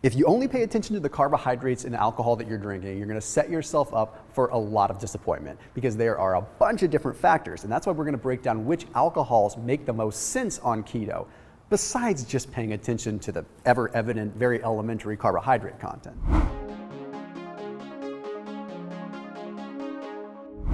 If you only pay attention to the carbohydrates and alcohol that you're drinking, you're going to set yourself up for a lot of disappointment because there are a bunch of different factors. And that's why we're going to break down which alcohols make the most sense on keto, besides just paying attention to the ever-evident, very elementary carbohydrate content.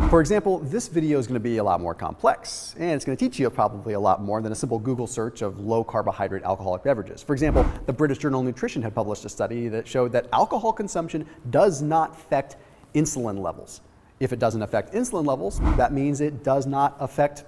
For example, this video is going to be a lot more complex, and it's going to teach you probably a lot more than a simple Google search of low carbohydrate alcoholic beverages. For example, the British Journal of Nutrition had published a study that showed that alcohol consumption does not affect insulin levels. If it doesn't affect insulin levels, that means it does not affect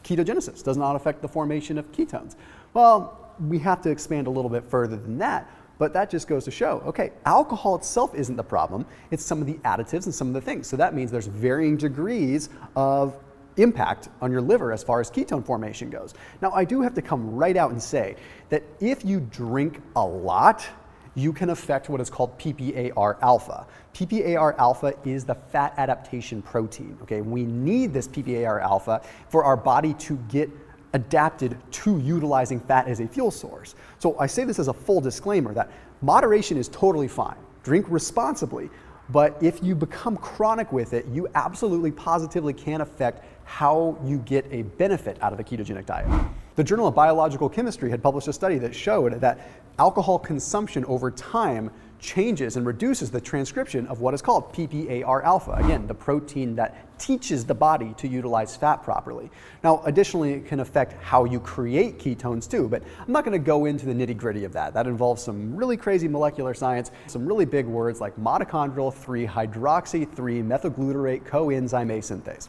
ketogenesis, does not affect the formation of ketones. Well, we have to expand a little bit further than that. But that just goes to show, okay, alcohol itself isn't the problem, it's some of the additives and some of the things. So that means there's varying degrees of impact on your liver as far as ketone formation goes. Now, I do have to come right out and say that if you drink a lot, you can affect what is called PPAR alpha. PPAR alpha is the fat adaptation protein, okay? We need this PPAR alpha for our body to get adapted to utilizing fat as a fuel source. So I say this as a full disclaimer that moderation is totally fine. Drink responsibly, but if you become chronic with it, you absolutely positively can affect how you get a benefit out of the ketogenic diet. The Journal of Biological Chemistry had published a study that showed that alcohol consumption over time changes and reduces the transcription of what is called PPAR alpha, again, the protein that teaches the body to utilize fat properly. Now, additionally, it can affect how you create ketones too, but I'm not going to go into the nitty-gritty of that. That involves some really crazy molecular science, some really big words like mitochondrial 3-hydroxy-3-methylglutarate coenzyme A synthase.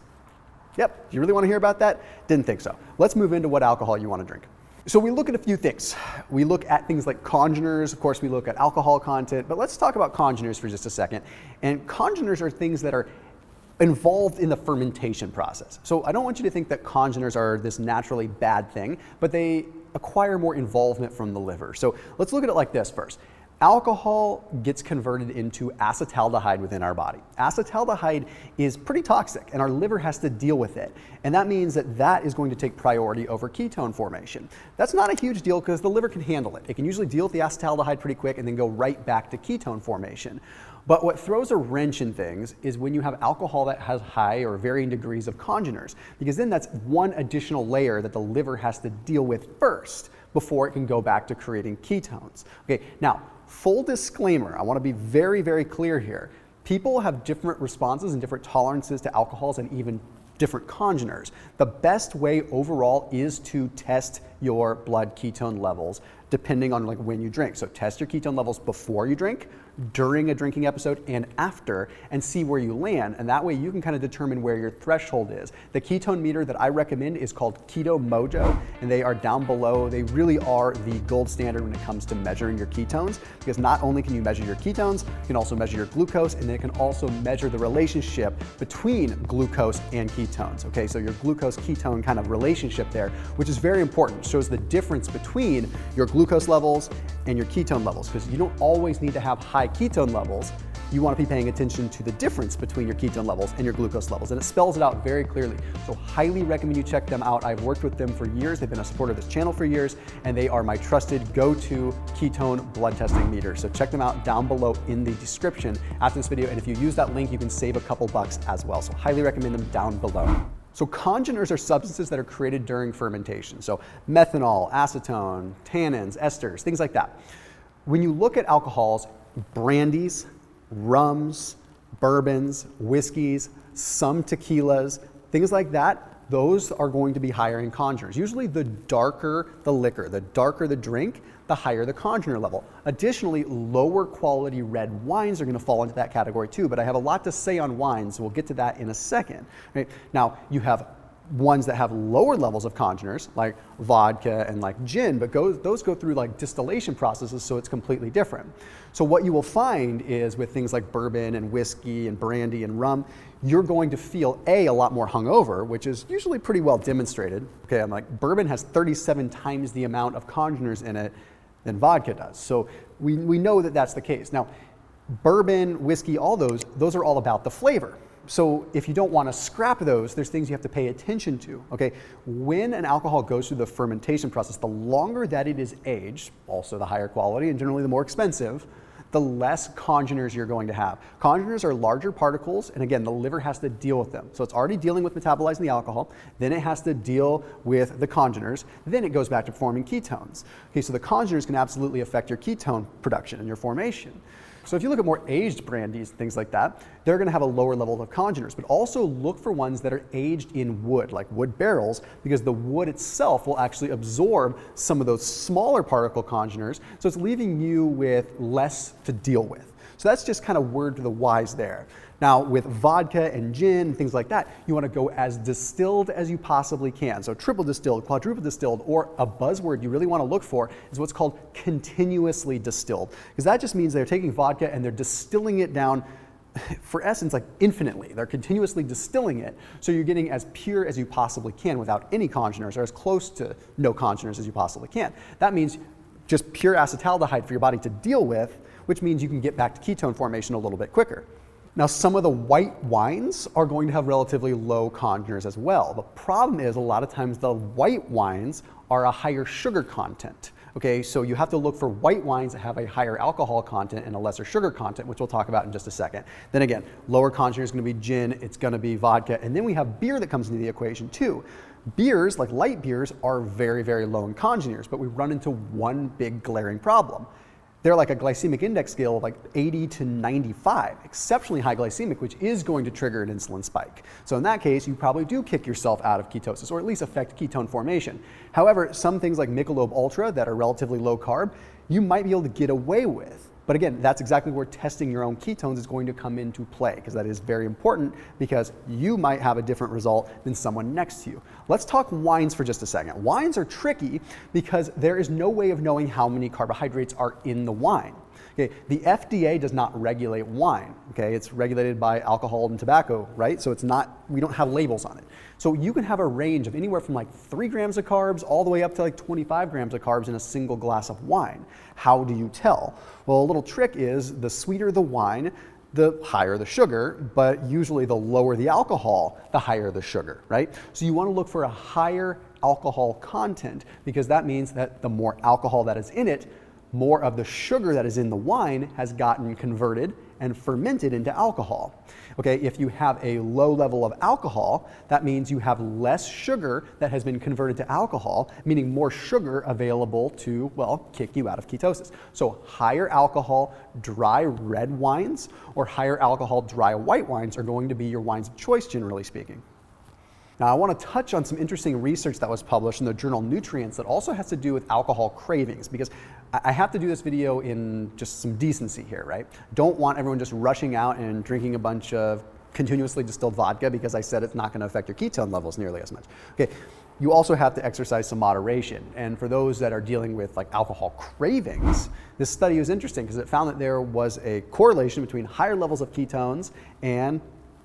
Yep, do you really want to hear about that? Didn't think so. Let's move into what alcohol you want to drink. So we look at a few things. We look at things like congeners, of course we look at alcohol content, but let's talk about congeners for just a second. And congeners are things that are involved in the fermentation process. So I don't want you to think that congeners are this naturally bad thing, but they acquire more involvement from the liver. So let's look at it like this first. Alcohol gets converted into acetaldehyde within our body. Acetaldehyde is pretty toxic and our liver has to deal with it. And that means that that is going to take priority over ketone formation. That's not a huge deal because the liver can handle it. It can usually deal with the acetaldehyde pretty quick and then go right back to ketone formation. But what throws a wrench in things is when you have alcohol that has high or varying degrees of congeners, because then that's one additional layer that the liver has to deal with first before it can go back to creating ketones. Okay, now, full disclaimer, I want to be very, very clear here. People have different responses and different tolerances to alcohols and even different congeners. The best way overall is to test your blood ketone levels depending on when you drink. So test your ketone levels before you drink, during a drinking episode, and after, and see where you land. And that way you can kind of determine where your threshold is. The ketone meter that I recommend is called Keto Mojo, and they are down below. They really are the gold standard when it comes to measuring your ketones, because not only can you measure your ketones, you can also measure your glucose, and then it can also measure the relationship between glucose and ketones. Okay, so your glucose-ketone kind of relationship there, which is very important. It shows the difference between your glucose levels and your ketone levels, because you don't always need to have high ketone levels. You want to be paying attention to the difference between your ketone levels and your glucose levels, and it spells it out very clearly. So highly recommend you check them out. I've worked with them for years. They've been a supporter of this channel for years, and they are my trusted go-to ketone blood testing meter. So check them out down below in the description after this video, and if you use that link, you can save a couple bucks as well. So highly recommend them down below. So congeners are substances that are created during fermentation. So methanol, acetone, tannins, esters, things like that. When you look at alcohols, brandies, rums, bourbons, whiskeys, some tequilas, things like that, those are going to be higher in congeners. Usually the darker the liquor, the darker the drink, the higher the congener level. Additionally, lower quality red wines are going to fall into that category too, but I have a lot to say on wines, so we'll get to that in a second. Right? Now, you have ones that have lower levels of congeners, like vodka and like gin, but those go through like distillation processes, so it's completely different. So what you will find is with things like bourbon and whiskey and brandy and rum, you're going to feel a lot more hungover, which is usually pretty well demonstrated. Okay, I'm like, bourbon has 37 times the amount of congeners in it than vodka does. So we know that that's the case. Now, bourbon, whiskey, all those are all about the flavor. So if you don't want to scrap those, there's things you have to pay attention to, okay? When an alcohol goes through the fermentation process, the longer that it is aged, also the higher quality and generally the more expensive, the less congeners you're going to have. Congeners are larger particles, and again, the liver has to deal with them. So it's already dealing with metabolizing the alcohol, then it has to deal with the congeners, then it goes back to forming ketones. Okay, so the congeners can absolutely affect your ketone production and your formation. So if you look at more aged brandies, things like that, they're going to have a lower level of congeners, but also look for ones that are aged in wood, like wood barrels, because the wood itself will actually absorb some of those smaller particle congeners, so it's leaving you with less to deal with. So that's just kind of word to the wise there. Now with vodka and gin and things like that, you want to go as distilled as you possibly can. So triple distilled, quadruple distilled, or a buzzword you really want to look for is what's called continuously distilled. Because that just means they're taking vodka and they're distilling it down for essence like infinitely. They're continuously distilling it, so you're getting as pure as you possibly can without any congeners, or as close to no congeners as you possibly can. That means just pure acetaldehyde for your body to deal with, which means you can get back to ketone formation a little bit quicker. Now, some of the white wines are going to have relatively low congeners as well. The problem is a lot of times the white wines are a higher sugar content. Okay, so you have to look for white wines that have a higher alcohol content and a lesser sugar content, which we'll talk about in just a second. Then again, lower congener is going to be gin, it's going to be vodka, and then we have beer that comes into the equation too. Beers, like light beers, are very, very low in congeners, but we run into one big glaring problem. They're like a glycemic index scale of like 80 to 95, exceptionally high glycemic, which is going to trigger an insulin spike. So in that case, you probably do kick yourself out of ketosis, or at least affect ketone formation. However, some things like Michelob Ultra that are relatively low carb, you might be able to get away with. But again, that's exactly where testing your own ketones is going to come into play, because that is very important, because you might have a different result than someone next to you. Let's talk wines for just a second. Wines are tricky because there is no way of knowing how many carbohydrates are in the wine. Okay, the FDA does not regulate wine. Okay, it's regulated by alcohol and tobacco, right? So it's not, we don't have labels on it. So you can have a range of anywhere from like 3 grams of carbs all the way up to like 25 grams of carbs in a single glass of wine. How do you tell? Well, a little trick is the sweeter the wine, the higher the sugar, but usually the lower the alcohol, the higher the sugar, right? So you want to look for a higher alcohol content, because that means that the more alcohol that is in it, more of the sugar that is in the wine has gotten converted and fermented into alcohol. Okay, if you have a low level of alcohol, that means you have less sugar that has been converted to alcohol, meaning more sugar available to, well, kick you out of ketosis. So higher alcohol, dry red wines, or higher alcohol, dry white wines are going to be your wines of choice, generally speaking. Now, I want to touch on some interesting research that was published in the journal Nutrients that also has to do with alcohol cravings, because I have to do this video in just some decency here, right? Don't want everyone just rushing out and drinking a bunch of continuously distilled vodka because I said it's not going to affect your ketone levels nearly as much. Okay, you also have to exercise some moderation. And for those that are dealing with like alcohol cravings, this study was interesting because it found that there was a correlation between higher levels of ketones and,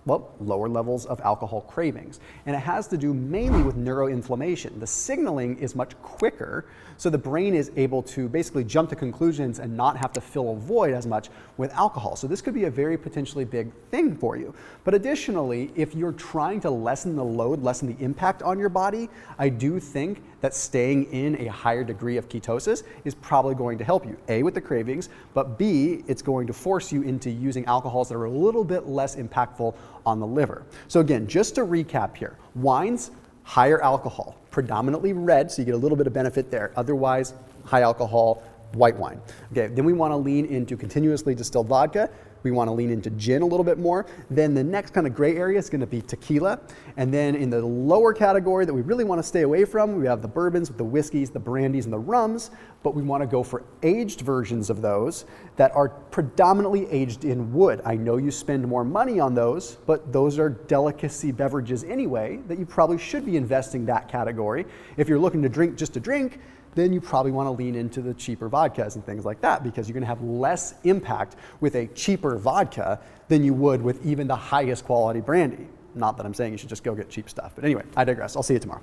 well, lower levels of alcohol cravings. And it has to do mainly with neuroinflammation. The signaling is much quicker, so the brain is able to basically jump to conclusions and not have to fill a void as much with alcohol. So this could be a very potentially big thing for you. But additionally, if you're trying to lessen the load, lessen the impact on your body, I do think that staying in a higher degree of ketosis is probably going to help you, A, with the cravings, but B, it's going to force you into using alcohols that are a little bit less impactful on the liver. So again, just to recap here, wines, higher alcohol, predominantly red, so you get a little bit of benefit there. Otherwise, high alcohol, white wine. Okay, then we want to lean into continuously distilled vodka. We want to lean into gin a little bit more. Then the next kind of gray area is going to be tequila. And then in the lower category that we really want to stay away from, we have the bourbons, the whiskeys, the brandies, and the rums, but we want to go for aged versions of those that are predominantly aged in wood. I know you spend more money on those, but those are delicacy beverages anyway, that you probably should be investing that category. If you're looking to drink just to drink, then you probably want to lean into the cheaper vodkas and things like that, because you're going to have less impact with a cheaper vodka than you would with even the highest quality brandy. Not that I'm saying you should just go get cheap stuff, but anyway, I digress. I'll see you tomorrow.